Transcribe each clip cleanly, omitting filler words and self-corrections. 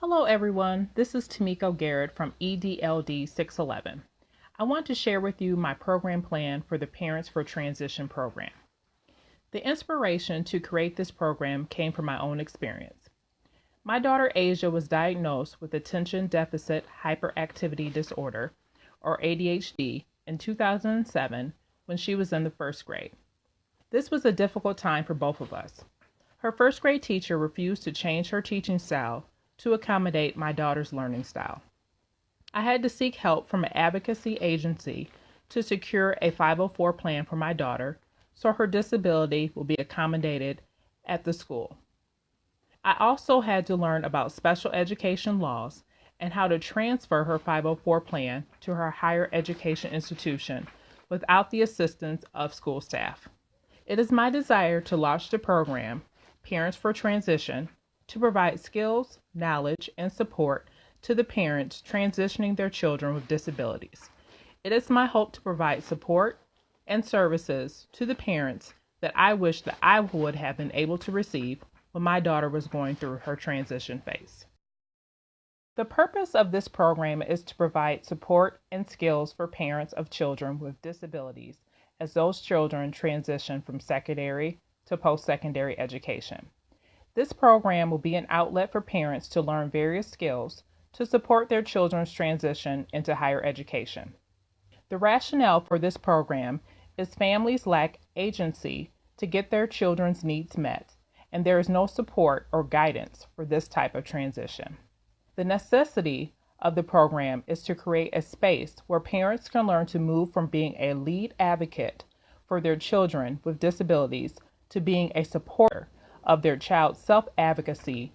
Hello everyone, this is Tamiko Garrett from EDLD 611. I want to share with you my program plan for the Parents for Transition program. The inspiration to create this program came from my own experience. My daughter Asia was diagnosed with attention deficit hyperactivity disorder, or ADHD, in 2007 when she was in the first grade. This was a difficult time for both of us. Her first grade teacher refused to change her teaching style to accommodate my daughter's learning style. I had to seek help from an advocacy agency to secure a 504 plan for my daughter so her disability will be accommodated at the school. I also had to learn about special education laws and how to transfer her 504 plan to her higher education institution without the assistance of school staff. It is my desire to launch the program, Parents for Transition, to provide skills, knowledge, and support to the parents transitioning their children with disabilities. It is my hope to provide support and services to the parents that I wish that I would have been able to receive when my daughter was going through her transition phase. The purpose of this program is to provide support and skills for parents of children with disabilities as those children transition from secondary to post-secondary education. This program will be an outlet for parents to learn various skills to support their children's transition into higher education. The rationale for this program is families lack agency to get their children's needs met, and there is no support or guidance for this type of transition. The necessity of the program is to create a space where parents can learn to move from being a lead advocate for their children with disabilities to being a supporter of their child's self-advocacy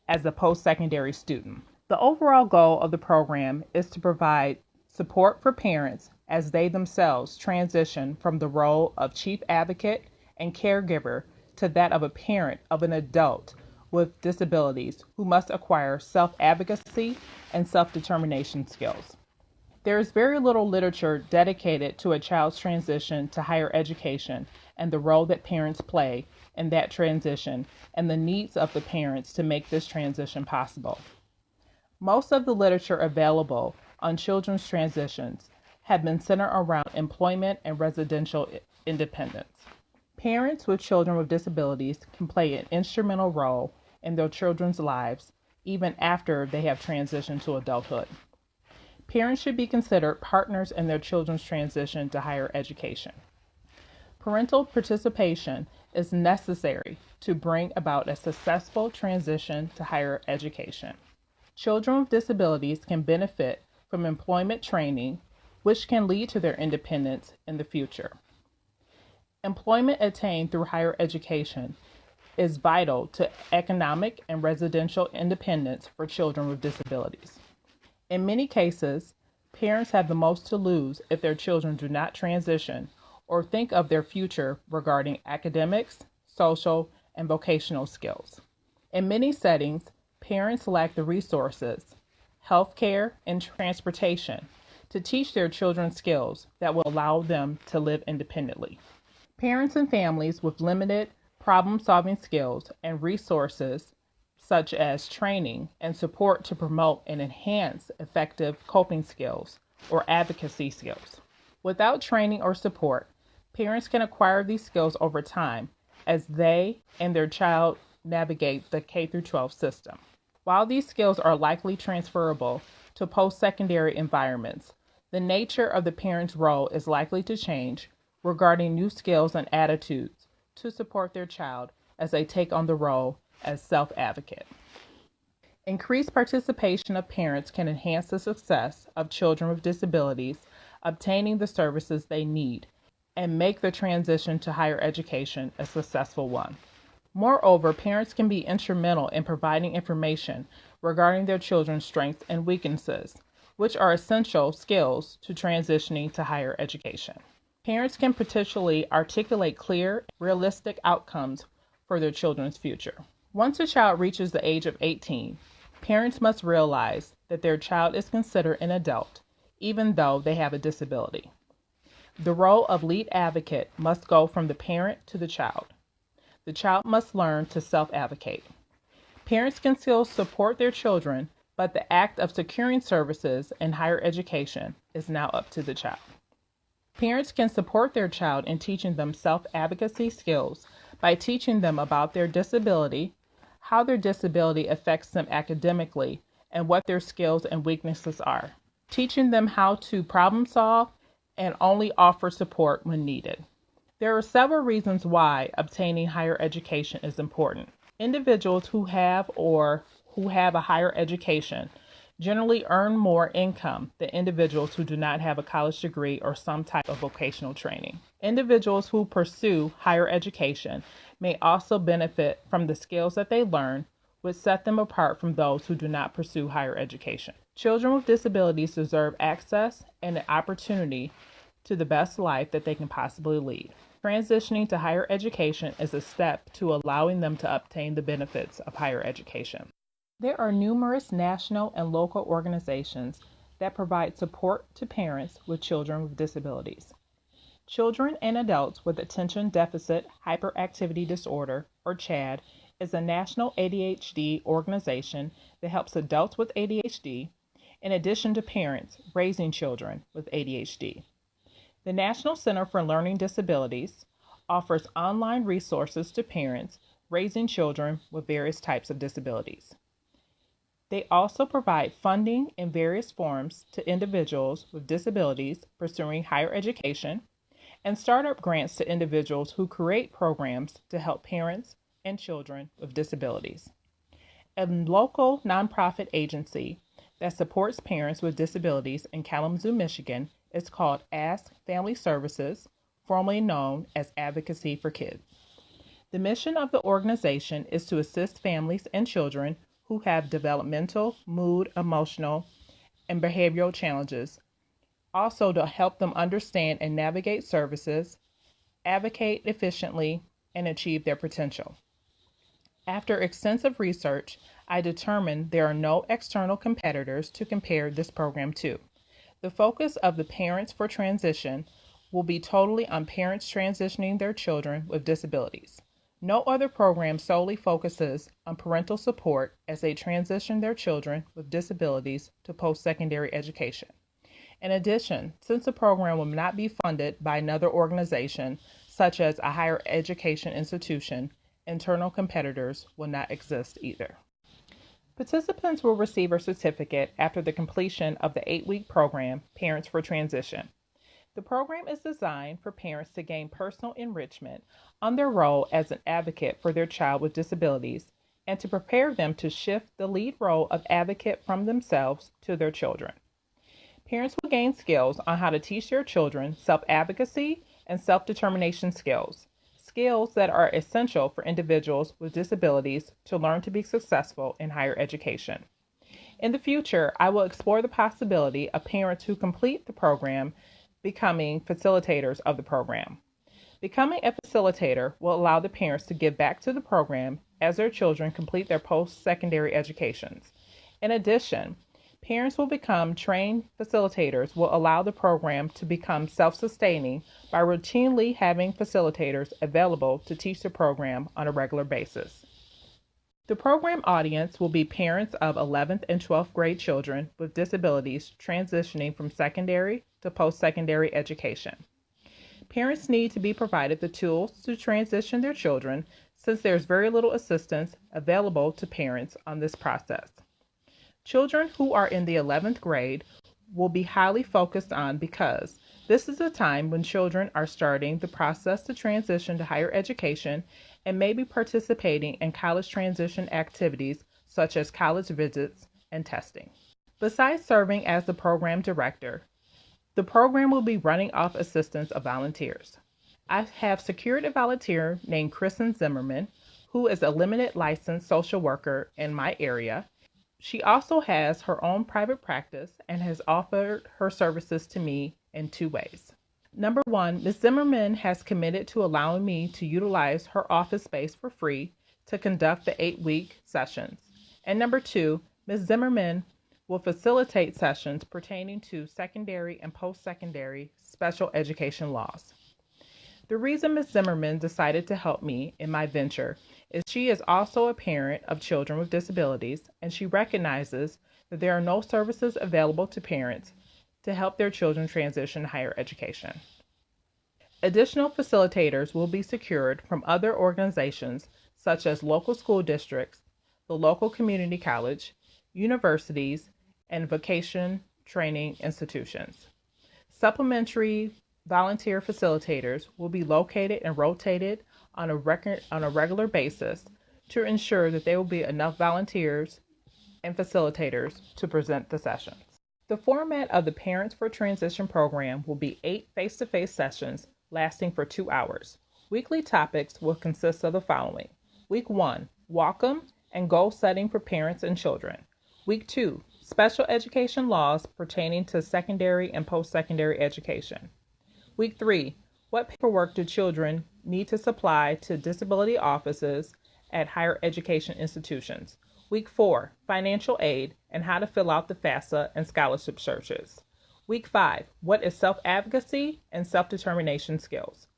as a post-secondary student. The overall goal of the program is to provide support for parents as they themselves transition from the role of chief advocate and caregiver to that of a parent of an adult with disabilities who must acquire self-advocacy and self-determination skills. There is very little literature dedicated to a child's transition to higher education and the role that parents play in that transition and the needs of the parents to make this transition possible. Most of the literature available on children's transitions have been centered around employment and residential independence. Parents with children with disabilities can play an instrumental role in their children's lives even after they have transitioned to adulthood. Parents should be considered partners in their children's transition to higher education. Parental participation is necessary to bring about a successful transition to higher education. Children with disabilities can benefit from employment training, which can lead to their independence in the future. Employment attained through higher education is vital to economic and residential independence for children with disabilities. In many cases, parents have the most to lose if their children do not transition or think of their future regarding academics, social, and vocational skills. In many settings, parents lack the resources, healthcare, and transportation to teach their children skills that will allow them to live independently. Parents and families with limited problem-solving skills and resources such as training and support to promote and enhance effective coping skills or advocacy skills. Without training or support, parents can acquire these skills over time as they and their child navigate the K-12 system. While these skills are likely transferable to post-secondary environments, the nature of the parent's role is likely to change regarding new skills and attitudes to support their child as they take on the role as self-advocate. Increased participation of parents can enhance the success of children with disabilities obtaining the services they need and make the transition to higher education a successful one. Moreover, parents can be instrumental in providing information regarding their children's strengths and weaknesses, which are essential skills to transitioning to higher education. Parents can potentially articulate clear, realistic outcomes for their children's future. Once a child reaches the age of 18, parents must realize that their child is considered an adult, even though they have a disability. The role of lead advocate must go from the parent to the child. The child must learn to self-advocate. Parents can still support their children, but the act of securing services in higher education is now up to the child. Parents can support their child in teaching them self-advocacy skills by teaching them about their disability, how their disability affects them academically, and what their skills and weaknesses are. Teaching them how to problem solve and only offer support when needed. There are several reasons why obtaining higher education is important. Individuals who have a higher education generally earn more income than individuals who do not have a college degree or some type of vocational training. Individuals who pursue higher education may also benefit from the skills that they learn, which set them apart from those who do not pursue higher education. Children with disabilities deserve access and an opportunity to the best life that they can possibly lead. Transitioning to higher education is a step to allowing them to obtain the benefits of higher education. There are numerous national and local organizations that provide support to parents with children with disabilities. Children and Adults with Attention Deficit Hyperactivity Disorder, or CHADD, is a national ADHD organization that helps adults with ADHD, in addition to parents raising children with ADHD. The National Center for Learning Disabilities offers online resources to parents raising children with various types of disabilities. They also provide funding in various forms to individuals with disabilities pursuing higher education and startup grants to individuals who create programs to help parents and children with disabilities. A local nonprofit agency that supports parents with disabilities in Kalamazoo, Michigan is called Ask Family Services, formerly known as Advocacy for Kids. The mission of the organization is to assist families and children who have developmental, mood, emotional, and behavioral challenges, also to help them understand and navigate services, advocate efficiently, and achieve their potential. After extensive research, I determined there are no external competitors to compare this program to. The focus of the Parents for Transition will be totally on parents transitioning their children with disabilities. No other program solely focuses on parental support as they transition their children with disabilities to post-secondary education. In addition, since the program will not be funded by another organization, such as a higher education institution, internal competitors will not exist either. Participants will receive a certificate after the completion of the 8-week program, Parents for Transition. The program is designed for parents to gain personal enrichment on their role as an advocate for their child with disabilities and to prepare them to shift the lead role of advocate from themselves to their children. Parents will gain skills on how to teach their children self-advocacy and self-determination skills that are essential for individuals with disabilities to learn to be successful in higher education. In the future, I will explore the possibility of parents who complete the program becoming facilitators of the program. Becoming a facilitator will allow the parents to give back to the program as their children complete their post-secondary educations. In addition, parents will become trained facilitators will allow the program to become self-sustaining by routinely having facilitators available to teach the program on a regular basis. The program audience will be parents of 11th and 12th grade children with disabilities transitioning from secondary to post-secondary education. Parents need to be provided the tools to transition their children since there's very little assistance available to parents on this process. Children who are in the 11th grade will be highly focused on because this is a time when children are starting the process to transition to higher education and may be participating in college transition activities such as college visits and testing. Besides serving as the program director, the program will be running off assistance of volunteers. I have secured a volunteer named Kristen Zimmerman, who is a limited licensed social worker in my area. She also has her own private practice and has offered her services to me in 2 ways. Number 1, Ms. Zimmerman has committed to allowing me to utilize her office space for free to conduct the 8-week sessions. And number 2, Ms. Zimmerman will facilitate sessions pertaining to secondary and post-secondary special education laws. The reason Ms. Zimmerman decided to help me in my venture is she is also a parent of children with disabilities, and she recognizes that there are no services available to parents to help their children transition to higher education. Additional facilitators will be secured from other organizations such as local school districts, the local community college, universities, and vocation training institutions. Supplementary volunteer facilitators will be located and rotated on a regular basis to ensure that there will be enough volunteers and facilitators to present the sessions. The format of the Parents for Transition program will be 8 face-to-face sessions lasting for 2 hours. Weekly topics will consist of the following. Week 1, welcome and goal setting for parents and children. Week 2, special education laws pertaining to secondary and post-secondary education. Week 3, what paperwork do children need to supply to disability offices at higher education institutions? Week 4, financial aid and how to fill out the FAFSA and scholarship searches. Week 5, what is self-advocacy and self-determination skills?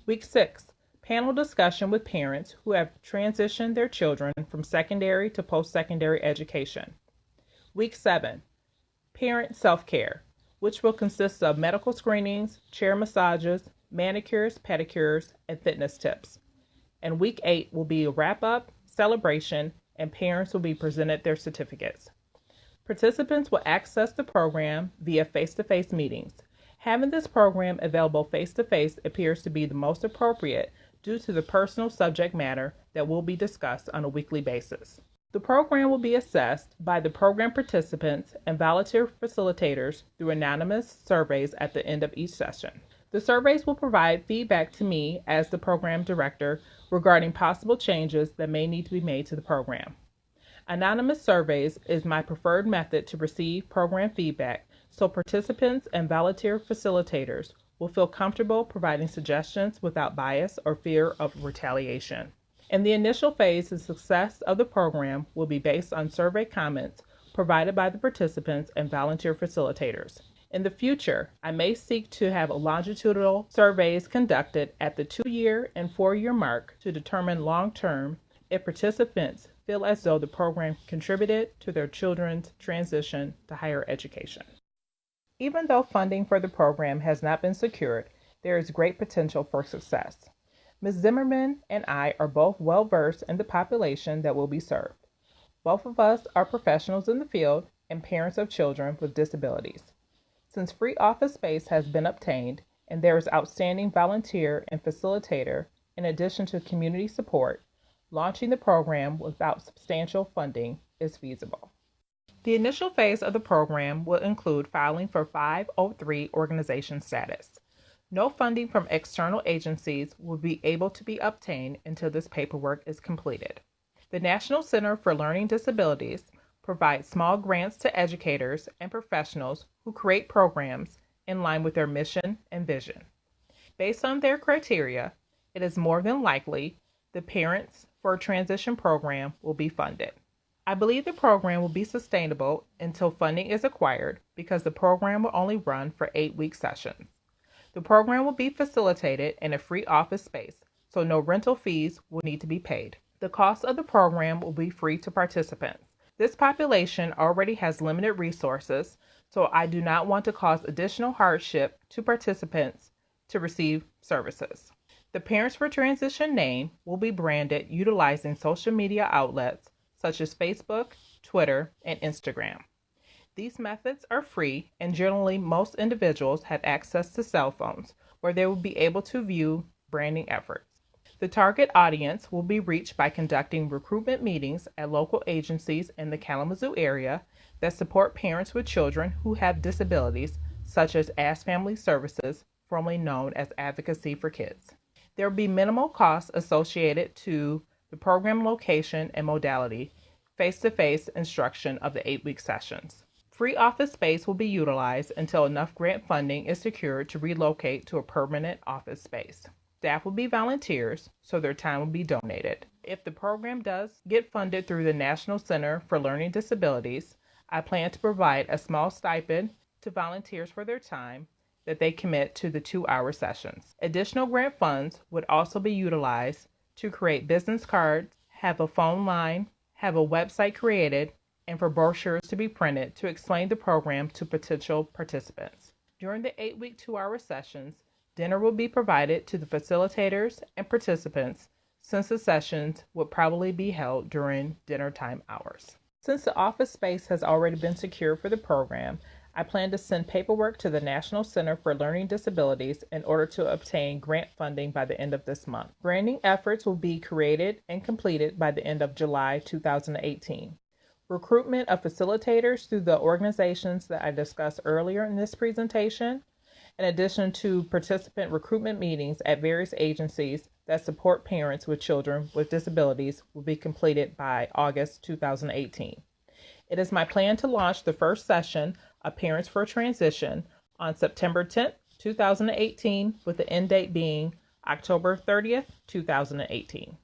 Week 6, panel discussion with parents who have transitioned their children from secondary to post-secondary education. Week 7, parent self-care, which will consist of medical screenings, chair massages, manicures, pedicures, and fitness tips. And week 8 will be a wrap-up, celebration, and parents will be presented their certificates. Participants will access the program via face-to-face meetings. Having this program available face-to-face appears to be the most appropriate due to the personal subject matter that will be discussed on a weekly basis. The program will be assessed by the program participants and volunteer facilitators through anonymous surveys at the end of each session. The surveys will provide feedback to me as the program director regarding possible changes that may need to be made to the program. Anonymous surveys is my preferred method to receive program feedback, so participants and volunteer facilitators will feel comfortable providing suggestions without bias or fear of retaliation. In the initial phase, the success of the program will be based on survey comments provided by the participants and volunteer facilitators. In the future, I may seek to have longitudinal surveys conducted at the 2-year and 4-year mark to determine long-term if participants feel as though the program contributed to their children's transition to higher education. Even though funding for the program has not been secured, there is great potential for success. Ms. Zimmerman and I are both well-versed in the population that will be served. Both of us are professionals in the field and parents of children with disabilities. Since free office space has been obtained and there is outstanding volunteer and facilitator in addition to community support, launching the program without substantial funding is feasible. The initial phase of the program will include filing for 503 organization status. No funding from external agencies will be able to be obtained until this paperwork is completed. The National Center for Learning Disabilities provides small grants to educators and professionals who create programs in line with their mission and vision. Based on their criteria, it is more than likely the Parents for a Transition program will be funded. I believe the program will be sustainable until funding is acquired because the program will only run for 8-week sessions. The program will be facilitated in a free office space, so no rental fees will need to be paid. The cost of the program will be free to participants. This population already has limited resources, so I do not want to cause additional hardship to participants to receive services. The Parents for Transition name will be branded utilizing social media outlets such as Facebook, Twitter, and Instagram. These methods are free, and generally most individuals have access to cell phones where they will be able to view branding efforts. The target audience will be reached by conducting recruitment meetings at local agencies in the Kalamazoo area that support parents with children who have disabilities, such as Ask Family Services, formerly known as Advocacy for Kids. There will be minimal costs associated to the program location and modality, face-to-face instruction of the 8-week sessions. Free office space will be utilized until enough grant funding is secured to relocate to a permanent office space. Staff will be volunteers, so their time will be donated. If the program does get funded through the National Center for Learning Disabilities, I plan to provide a small stipend to volunteers for their time that they commit to the 2-hour sessions. Additional grant funds would also be utilized to create business cards have a phone line, have a website created, and for brochures to be printed to explain the program to potential participants. During the 8-week 2-hour sessions, dinner will be provided to the facilitators and participants since the sessions would probably be held during dinner time hours. Since the office space has already been secured for the program, I plan to send paperwork to the National Center for Learning Disabilities in order to obtain grant funding by the end of this month. Branding efforts will be created and completed by the end of July 2018. Recruitment of facilitators through the organizations that I discussed earlier in this presentation, in addition to participant recruitment meetings at various agencies that support parents with children with disabilities, will be completed by August 2018. It is my plan to launch the first session of Parents for Transition on September 10th, 2018, with the end date being October 30th, 2018.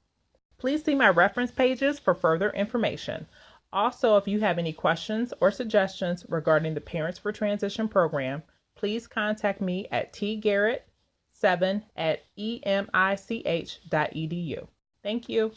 Please see my reference pages for further information. Also, if you have any questions or suggestions regarding the Parents for Transition program, please contact me at tgarrett7@emich.edu. Thank you.